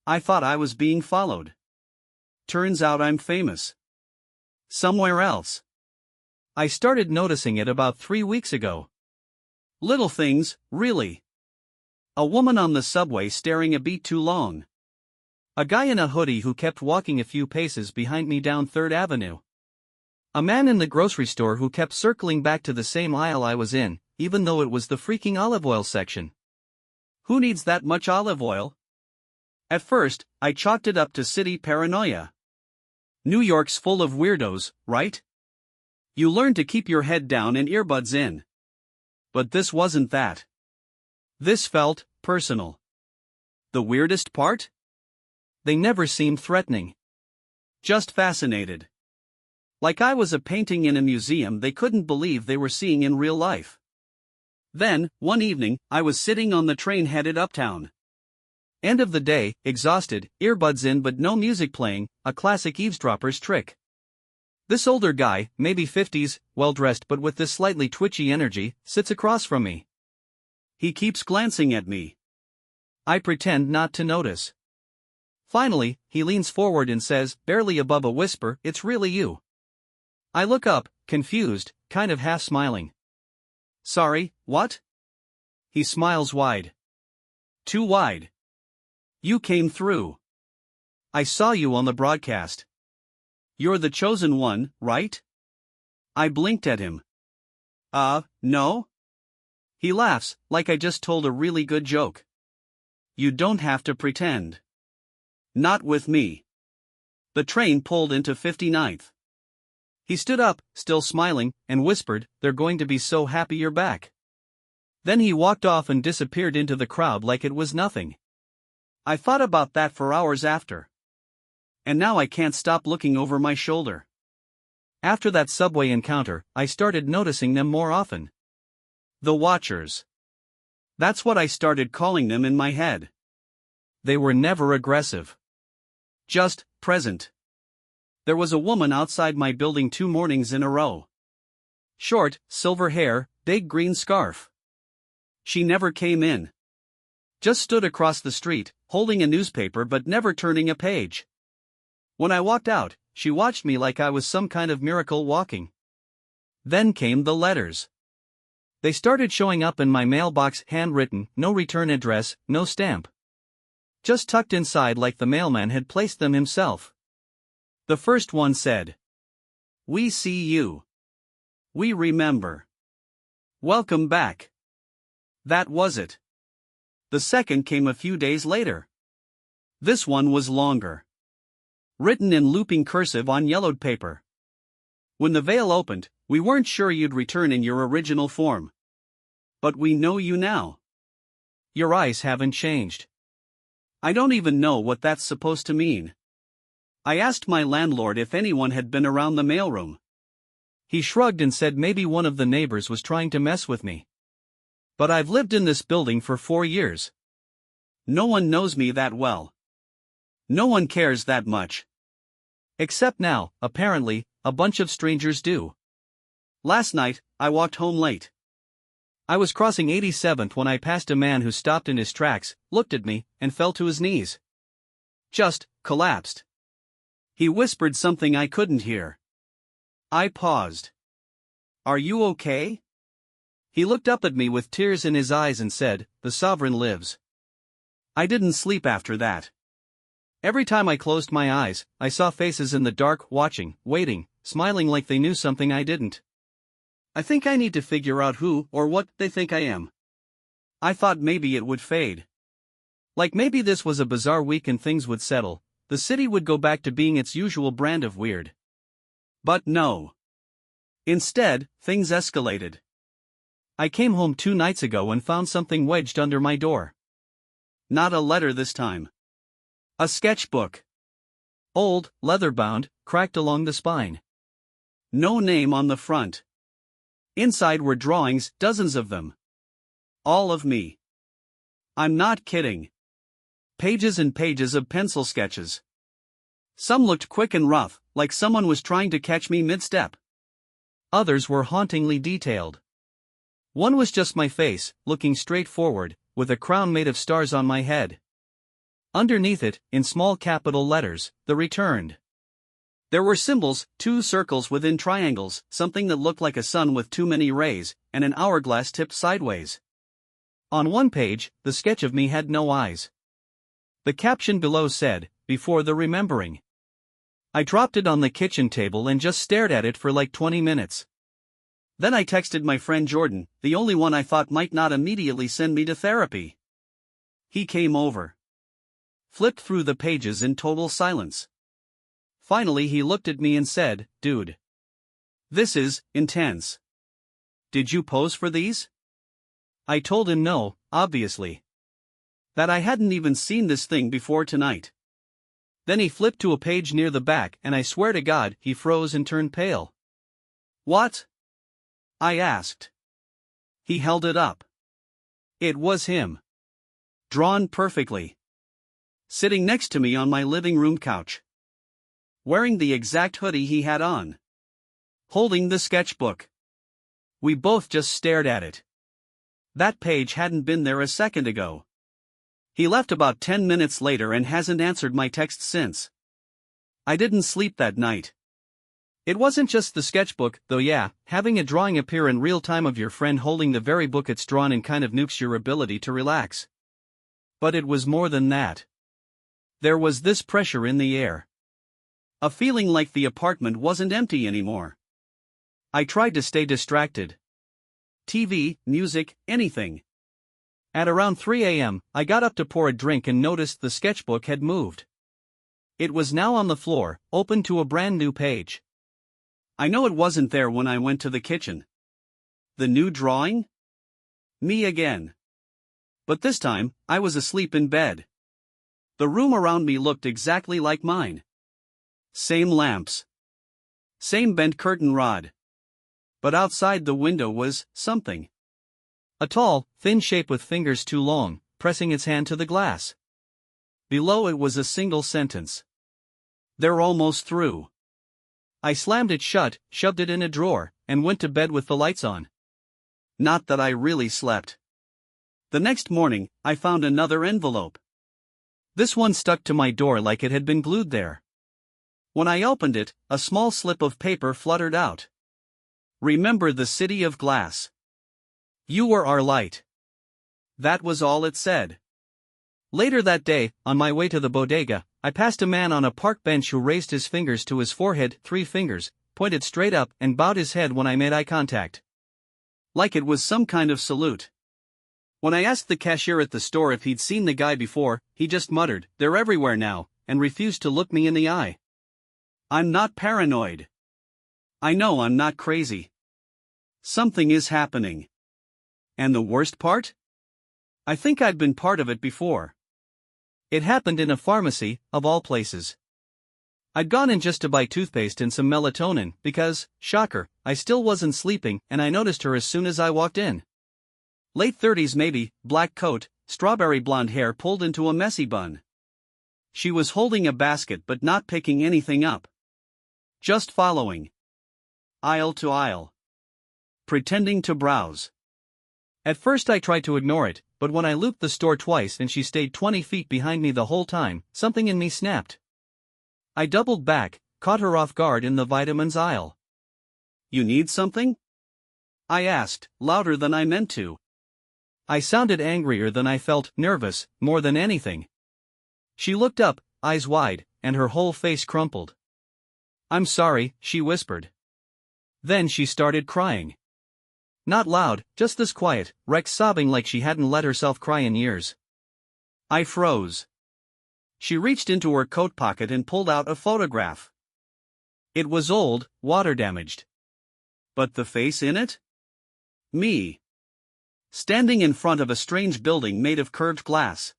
I thought I was being followed. Turns out I'm famous. Somewhere else. I started noticing it about 3 weeks ago. Little things, really. A woman on the subway staring a bit too long. A guy in a hoodie who kept walking a few paces behind me down 3rd Avenue. A man in the grocery store who kept circling back to the same aisle I was in, even though it was the freaking olive oil section. Who needs that much olive oil? At first, I chalked it up to city paranoia. New York's full of weirdos, right? You learn to keep your head down and earbuds in. But this wasn't that. This felt personal. The weirdest part? They never seemed threatening. Just fascinated. Like I was a painting in a museum they couldn't believe they were seeing in real life. Then, one evening, I was sitting on the train headed uptown. End of the day, exhausted, earbuds in but no music playing, a classic eavesdropper's trick. This older guy, maybe 50s, well-dressed but with this slightly twitchy energy, sits across from me. He keeps glancing at me. I pretend not to notice. Finally, he leans forward and says, barely above a whisper, "It's really you." I look up, confused, kind of half smiling. "Sorry, what?" He smiles wide. "Too wide. You came through. I saw you on the broadcast. You're the chosen one, right?" I blinked at him. No?" He laughs, like I just told a really good joke. "You don't have to pretend. Not with me." The train pulled into 59th. He stood up, still smiling, and whispered, "They're going to be so happy you're back." Then he walked off and disappeared into the crowd like it was nothing. I thought about that for hours after. And now I can't stop looking over my shoulder. After that subway encounter, I started noticing them more often. The Watchers. That's what I started calling them in my head. They were never aggressive. Just present. There was a woman outside my building 2 mornings in a row. Short, silver hair, big green scarf. She never came in. Just stood across the street, holding a newspaper but never turning a page. When I walked out, she watched me like I was some kind of miracle walking. Then came the letters. They started showing up in my mailbox, handwritten, no return address, no stamp. Just tucked inside like the mailman had placed them himself. The first one said, "We see you. We remember. Welcome back." That was it. The second came a few days later. This one was longer. Written in looping cursive on yellowed paper. "When the veil opened, we weren't sure you'd return in your original form. But we know you now. Your eyes haven't changed." I don't even know what that's supposed to mean. I asked my landlord if anyone had been around the mailroom. He shrugged and said maybe one of the neighbors was trying to mess with me. But I've lived in this building for 4 years. No one knows me that well. No one cares that much. Except now, apparently, a bunch of strangers do. Last night, I walked home late. I was crossing 87th when I passed a man who stopped in his tracks, looked at me, and fell to his knees. Just collapsed. He whispered something I couldn't hear. I paused. "Are you okay?" He looked up at me with tears in his eyes and said, "The sovereign lives." I didn't sleep after that. Every time I closed my eyes, I saw faces in the dark, watching, waiting, smiling like they knew something I didn't. I think I need to figure out who or what they think I am. I thought maybe it would fade. Like maybe this was a bizarre week and things would settle, the city would go back to being its usual brand of weird. But no. Instead, things escalated. I came home 2 nights ago and found something wedged under my door. Not a letter this time. A sketchbook. Old, leather-bound, cracked along the spine. No name on the front. Inside were drawings, dozens of them. All of me. I'm not kidding. Pages and pages of pencil sketches. Some looked quick and rough, like someone was trying to catch me mid-step. Others were hauntingly detailed. One was just my face, looking straight forward, with a crown made of stars on my head. Underneath it, in small capital letters, the returned. There were symbols, 2 circles within triangles, something that looked like a sun with too many rays, and an hourglass tipped sideways. On one page, the sketch of me had no eyes. The caption below said, "Before the remembering." I dropped it on the kitchen table and just stared at it for like 20 minutes. Then I texted my friend Jordan, the only one I thought might not immediately send me to therapy. He came over. Flipped through the pages in total silence. Finally he looked at me and said, "Dude. This is intense. Did you pose for these?" I told him no, obviously. That I hadn't even seen this thing before tonight. Then he flipped to a page near the back and I swear to God, he froze and turned pale. "What?" I asked. He held it up. It was him. Drawn perfectly. Sitting next to me on my living room couch. Wearing the exact hoodie he had on. Holding the sketchbook. We both just stared at it. That page hadn't been there a second ago. He left about 10 minutes later and hasn't answered my text since. I didn't sleep that night. It wasn't just the sketchbook, though yeah, having a drawing appear in real time of your friend holding the very book it's drawn in kind of nukes your ability to relax. But it was more than that. There was this pressure in the air. A feeling like the apartment wasn't empty anymore. I tried to stay distracted. TV, music, anything. At around 3 a.m., I got up to pour a drink and noticed the sketchbook had moved. It was now on the floor, open to a brand new page. I know it wasn't there when I went to the kitchen. The new drawing? Me again. But this time, I was asleep in bed. The room around me looked exactly like mine. Same lamps. Same bent curtain rod. But outside the window was something. A tall, thin shape with fingers too long, pressing its hand to the glass. Below it was a single sentence. "They're almost through." I slammed it shut, shoved it in a drawer, and went to bed with the lights on. Not that I really slept. The next morning, I found another envelope. This one stuck to my door like it had been glued there. When I opened it, a small slip of paper fluttered out. "Remember the city of glass. You were our light." That was all it said. Later that day, on my way to the bodega, I passed a man on a park bench who raised his fingers to his forehead, 3 fingers, pointed straight up, and bowed his head when I made eye contact. Like it was some kind of salute. When I asked the cashier at the store if he'd seen the guy before, he just muttered, "They're everywhere now," and refused to look me in the eye. I'm not paranoid. I know I'm not crazy. Something is happening. And the worst part? I think I'd been part of it before. It happened in a pharmacy, of all places. I'd gone in just to buy toothpaste and some melatonin because, shocker, I still wasn't sleeping and I noticed her as soon as I walked in. Late 30s maybe, black coat, strawberry blonde hair pulled into a messy bun. She was holding a basket but not picking anything up. Just following. Aisle to aisle. Pretending to browse. At first I tried to ignore it, but when I looped the store twice and she stayed 20 feet behind me the whole time, something in me snapped. I doubled back, caught her off guard in the vitamins aisle. "You need something?" I asked, louder than I meant to. I sounded angrier than I felt, nervous, more than anything. She looked up, eyes wide, and her whole face crumpled. "I'm sorry," she whispered. Then she started crying. Not loud, just this quiet, wrecked sobbing like she hadn't let herself cry in years. I froze. She reached into her coat pocket and pulled out a photograph. It was old, water-damaged. But the face in it? Me. Standing in front of a strange building made of curved glass.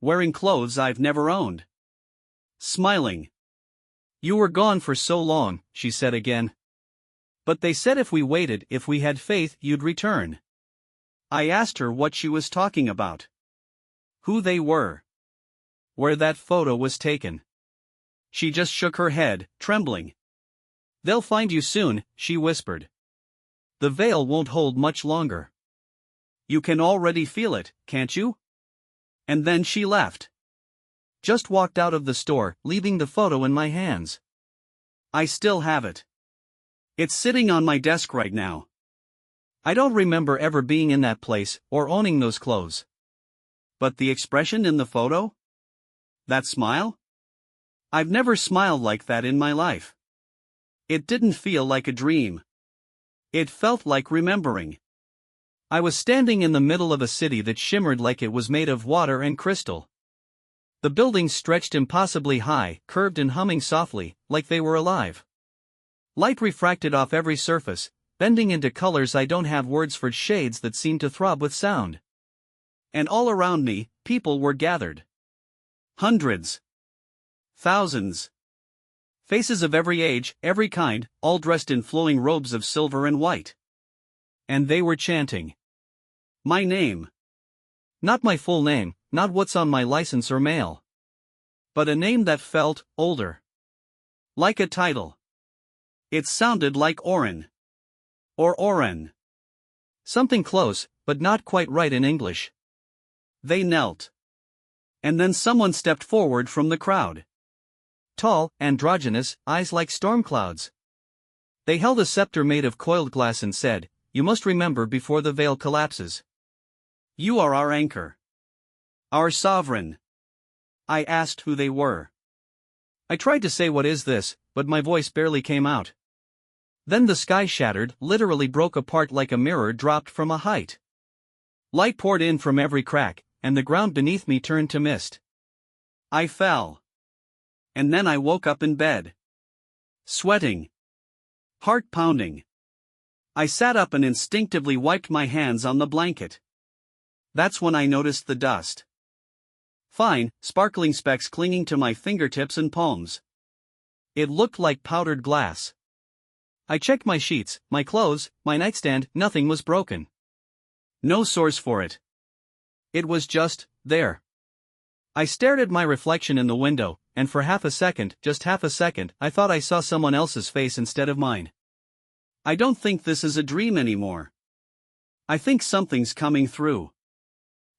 Wearing clothes I've never owned. Smiling. "You were gone for so long," she said again. "But they said if we waited, if we had faith, you'd return." I asked her what she was talking about. Who they were. Where that photo was taken. She just shook her head, trembling. "They'll find you soon," she whispered. "The veil won't hold much longer. You can already feel it, can't you?" And then she left. Just walked out of the store, leaving the photo in my hands. I still have it. It's sitting on my desk right now. I don't remember ever being in that place, or owning those clothes. But the expression in the photo? That smile? I've never smiled like that in my life. It didn't feel like a dream. It felt like remembering. I was standing in the middle of a city that shimmered like it was made of water and crystal. The buildings stretched impossibly high, curved and humming softly, like they were alive. Light refracted off every surface, bending into colors I don't have words for, shades that seemed to throb with sound. And all around me, people were gathered. Hundreds. Thousands. Faces of every age, every kind, all dressed in flowing robes of silver and white. And they were chanting. My name. Not my full name, not what's on my license or mail. But a name that felt older. Like a title. It sounded like Oren. Or Oren. Something close, but not quite right in English. They knelt. And then someone stepped forward from the crowd. Tall, androgynous, eyes like storm clouds. They held a scepter made of coiled glass and said, "You must remember before the veil collapses. You are our anchor. Our sovereign." I asked who they were. I tried to say, "What is this?" but my voice barely came out. Then the sky shattered, literally broke apart like a mirror dropped from a height. Light poured in from every crack, and the ground beneath me turned to mist. I fell. And then I woke up in bed. Sweating. Heart pounding. I sat up and instinctively wiped my hands on the blanket. That's when I noticed the dust. Fine, sparkling specks clinging to my fingertips and palms. It looked like powdered glass. I checked my sheets, my clothes, my nightstand, nothing was broken. No source for it. It was just there. I stared at my reflection in the window, and for half a second, just half a second, I thought I saw someone else's face instead of mine. I don't think this is a dream anymore. I think something's coming through.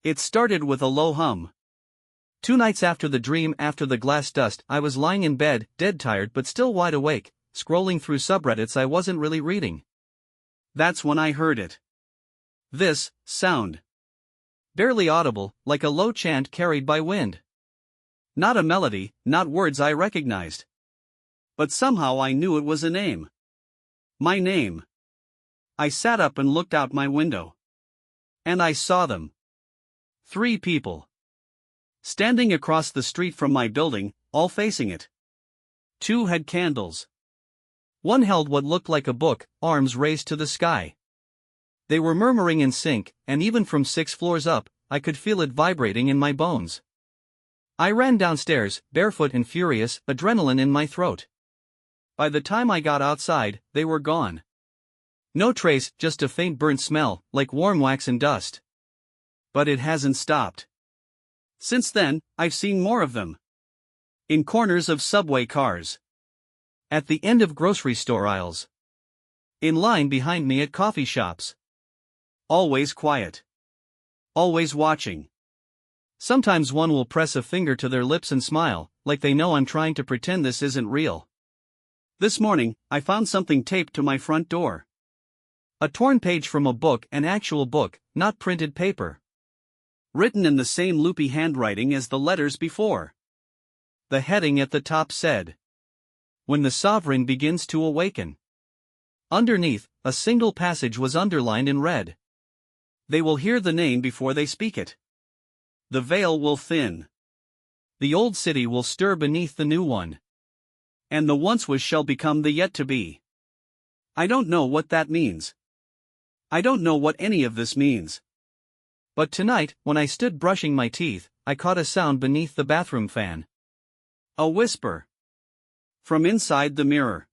It started with a low hum. 2 nights after the dream, after the glass dust, I was lying in bed, dead tired but still wide awake, scrolling through subreddits I wasn't really reading. That's when I heard it. This sound. Barely audible, like a low chant carried by wind. Not a melody, not words I recognized. But somehow I knew it was a name. My name. I sat up and looked out my window. And I saw them. 3 people. Standing across the street from my building, all facing it. 2 had candles. One held what looked like a book, arms raised to the sky. They were murmuring in sync, and even from 6 floors up, I could feel it vibrating in my bones. I ran downstairs, barefoot and furious, adrenaline in my throat. By the time I got outside, they were gone. No trace, just a faint burnt smell, like warm wax and dust. But it hasn't stopped. Since then, I've seen more of them. In corners of subway cars. At the end of grocery store aisles. In line behind me at coffee shops. Always quiet. Always watching. Sometimes one will press a finger to their lips and smile, like they know I'm trying to pretend this isn't real. This morning, I found something taped to my front door. A torn page from a book, an actual book, not printed paper. Written in the same loopy handwriting as the letters before. The heading at the top said, "When the Sovereign begins to awaken." Underneath, a single passage was underlined in red. They will hear the name before they speak it. The veil will thin. The old city will stir beneath the new one. And the once was shall become the yet to be. I don't know what that means. I don't know what any of this means. But tonight, when I stood brushing my teeth, I caught a sound beneath the bathroom fan. A whisper. From inside the mirror.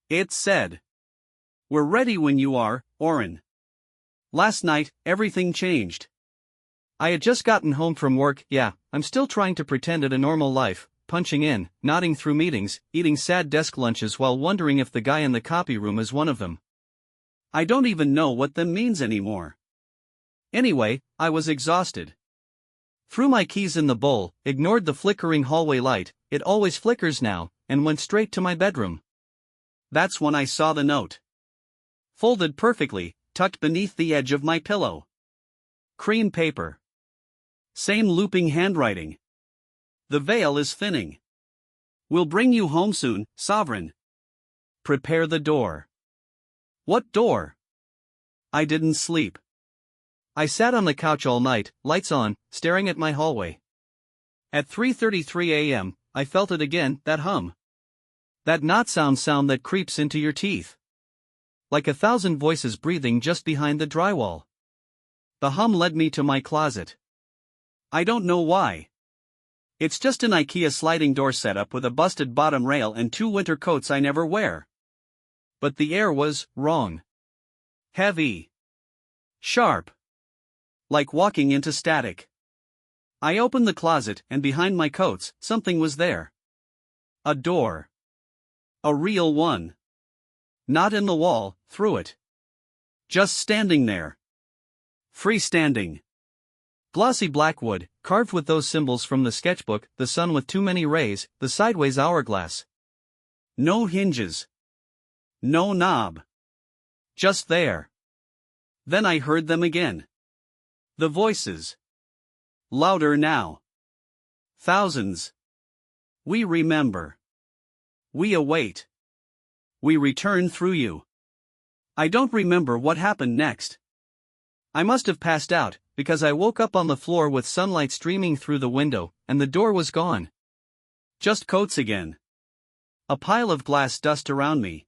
It said, "We're ready when you are, Oren." Last night, everything changed. I had just gotten home from work, yeah, I'm still trying to pretend at a normal life, punching in, nodding through meetings, eating sad desk lunches while wondering if the guy in the copy room is one of them. I don't even know what them means anymore. Anyway, I was exhausted. Threw my keys in the bowl, ignored the flickering hallway light, it always flickers now, and went straight to my bedroom. That's when I saw the note. Folded perfectly, tucked beneath the edge of my pillow. Cream paper. Same looping handwriting. The veil is thinning. We'll bring you home soon, Sovereign. Prepare the door. What door? I didn't sleep. I sat on the couch all night, lights on, staring at my hallway. At 3:33 a.m., I felt it again, that hum. That not sound that creeps into your teeth. Like 1,000 voices breathing just behind the drywall. The hum led me to my closet. I don't know why. It's just an IKEA sliding door setup with a busted bottom rail and 2 winter coats I never wear. But the air was wrong. Heavy. Sharp. Like walking into static. I opened the closet, and behind my coats, something was there. A door. A real one. Not in the wall, through it. Just standing there. Freestanding. Glossy black wood, carved with those symbols from the sketchbook, the sun with too many rays, the sideways hourglass. No hinges. No knob. Just there. Then I heard them again. The voices. Louder now. Thousands. We remember. We await. We return through you. I don't remember what happened next. I must have passed out, because I woke up on the floor with sunlight streaming through the window, and the door was gone. Just coats again. A pile of glass dust around me.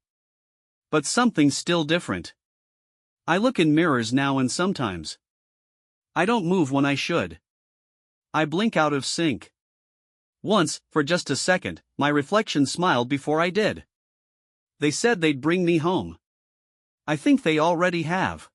But something's still different. I look in mirrors now and sometimes. I don't move when I should. I blink out of sync. Once, for just a second, my reflection smiled before I did. They said they'd bring me home. I think they already have.